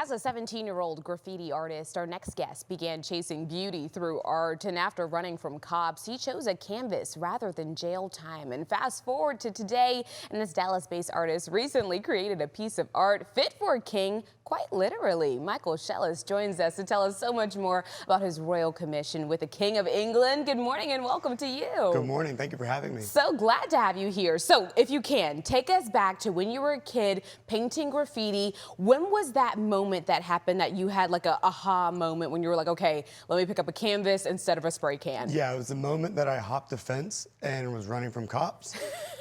As a 17-year-old graffiti artist, our next guest began chasing beauty through art, and after running from cops, he chose a canvas rather than jail time. And fast forward to today, and this Dallas-based artist recently created a piece of art fit for a king, quite literally. Michael Shellis joins us to tell us so much more about his royal commission with the King of England. Good morning and welcome to you. Good morning. Thank you for having me. So glad to have you here. So if you can, take us back to when you were a kid painting graffiti. When was that moment that happened that you had like a aha moment when you were like, okay, let me pick up a canvas instead of a spray can? Yeah, it was the moment that I hopped the fence and was running from cops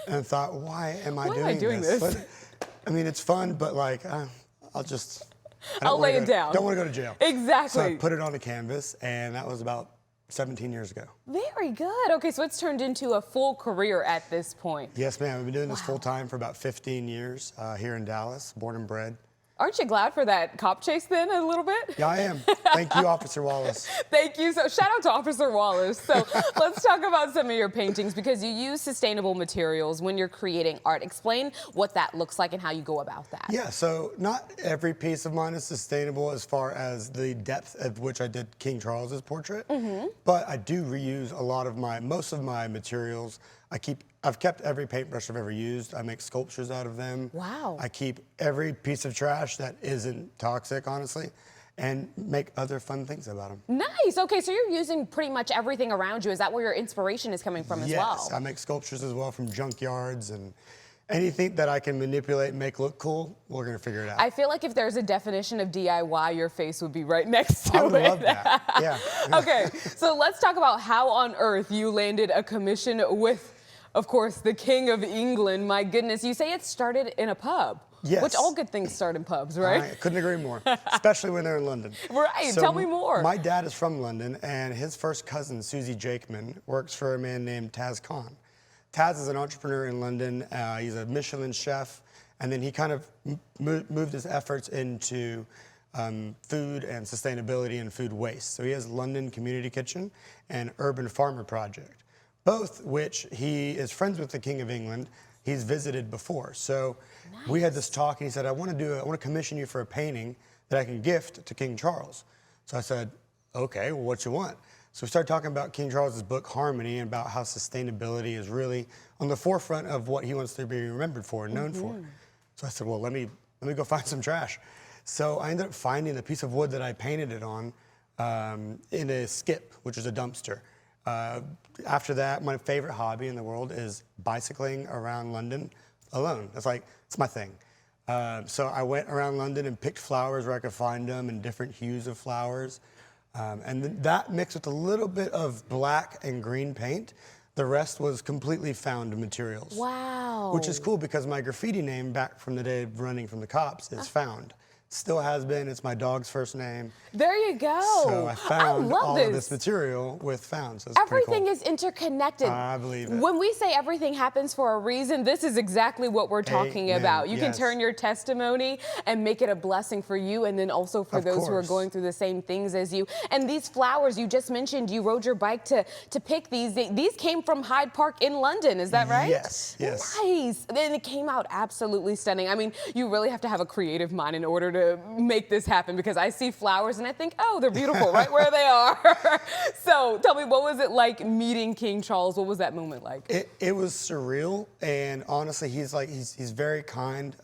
and thought, why am I doing this? But, I mean, it's fun, but like, I'll lay it down. Don't want to go to jail. Exactly. So I put it on the canvas, and that was about 17 years ago. Very good. Okay, so it's turned into a full career at this point. Yes, ma'am. I've been doing this full time for about 15 years here in Dallas, born and bred. Aren't you glad for that cop chase then a little bit? Yeah, I am. Thank you, Officer Wallace. Thank you. So shout out to Officer Wallace. So let's talk about some of your paintings because you use sustainable materials when you're creating art. Explain what that looks like and how you go about that. Yeah, so not every piece of mine is sustainable as far as the depth of which I did King Charles's portrait, but I do reuse a lot of most of my materials. I've kept every paintbrush I've ever used. I make sculptures out of them. Wow. I keep every piece of trash that isn't toxic, honestly, and make other fun things about them. Nice. Okay, so you're using pretty much everything around you. Is that where your inspiration is coming from as well? Yes, I make sculptures as well from junkyards, and anything that I can manipulate and make look cool, we're gonna figure it out. I feel like if there's a definition of DIY, your face would be right next to it. I would love that, yeah. Okay, so let's talk about how on earth you landed a commission with, of course, the King of England. My goodness, you say it started in a pub. Yes. Which all good things start in pubs, right? I couldn't agree more, especially when they're in London. Right, so tell me more. My dad is from London, and his first cousin, Susie Jakeman, works for a man named Taz Khan. Taz is an entrepreneur in London. He's a Michelin chef, and then he kind of moved his efforts into food and sustainability and food waste. So he has London Community Kitchen and Urban Farmer Project, both which he is friends with the King of England. He's visited before. So we had this talk, and he said, I want to commission you for a painting that I can gift to King Charles. So I said, okay, well, what you want? So we started talking about King Charles's book, Harmony, and about how sustainability is really on the forefront of what he wants to be remembered for and known for. So I said, well, let me go find some trash. So I ended up finding the piece of wood that I painted it on in a skip, which is a dumpster. After that, my favorite hobby in the world is bicycling around London alone. It's my thing. So I went around London and picked flowers where I could find them and different hues of flowers. And that mixed with a little bit of black and green paint. The rest was completely found materials. Wow. Which is cool because my graffiti name back from the day of running from the cops is Found. Still has been. It's my dog's first name. There you go. So I found all of this material with Found. So everything is interconnected. I believe it. When we say everything happens for a reason, this is exactly what we're talking about. You can turn your testimony and make it a blessing for you and then also for those who are going through the same things as you. And these flowers, you just mentioned you rode your bike to pick these. These came from Hyde Park in London, is that right? Yes, yes. Nice. And it came out absolutely stunning. I mean, you really have to have a creative mind in order to make this happen because I see flowers and I think, oh, they're beautiful right where they are. So tell me, what was it like meeting King Charles? What was that moment like? It was surreal, and honestly, he's very kind.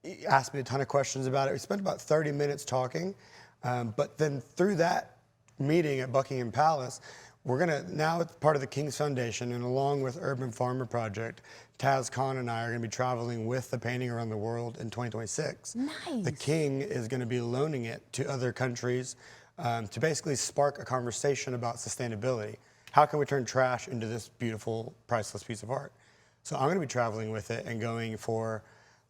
He asked me a ton of questions about it. We spent about 30 minutes talking, but then through that meeting at Buckingham Palace, now it's part of the King's Foundation, and along with Urban Farmer Project, Taz Khan and I are going to be traveling with the painting around the world in 2026. Nice. The King is going to be loaning it to other countries to basically spark a conversation about sustainability. How can we turn trash into this beautiful, priceless piece of art? So I'm going to be traveling with it and going for,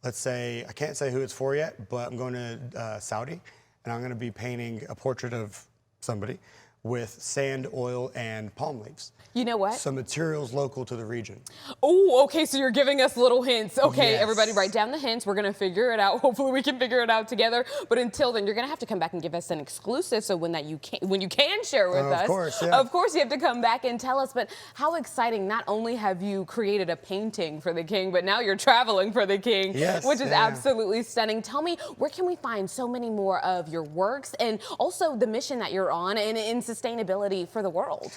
let's say, I can't say who it's for yet, but I'm going to Saudi, and I'm going to be painting a portrait of somebody with sand, oil, and palm leaves. You know what? So materials local to the region. Oh, okay, so you're giving us little hints. Okay, Yes. everybody write down the hints. We're gonna figure it out. Hopefully we can figure it out together. But until then, you're gonna have to come back and give us an exclusive, so when you can share with us. Of course, yeah. Of course you have to come back and tell us. But how exciting, not only have you created a painting for the king, but now you're traveling for the king, Yes, which is yeah. absolutely stunning. Tell me, where can we find so many more of your works and also the mission that you're on and in sustainability for the world?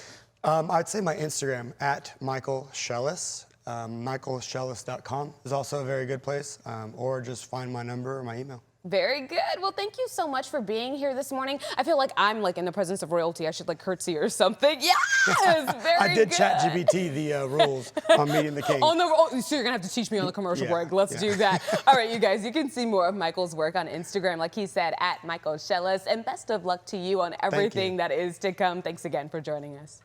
I'd say my Instagram, @Michael Shellis. MichaelShellis.com is also a very good place, or just find my number or my email. Very good. Well, thank you so much for being here this morning. I feel like I'm like in the presence of royalty. I should like curtsy or something. Yes, very I did good. ChatGPT the rules on meeting the king. So you're gonna have to teach me on the commercial Yeah, break. Let's do that. All right, you guys, you can see more of Michael's work on Instagram, like he said, @Michael Shellis. And best of luck to you on everything that is to come. Thanks again for joining us.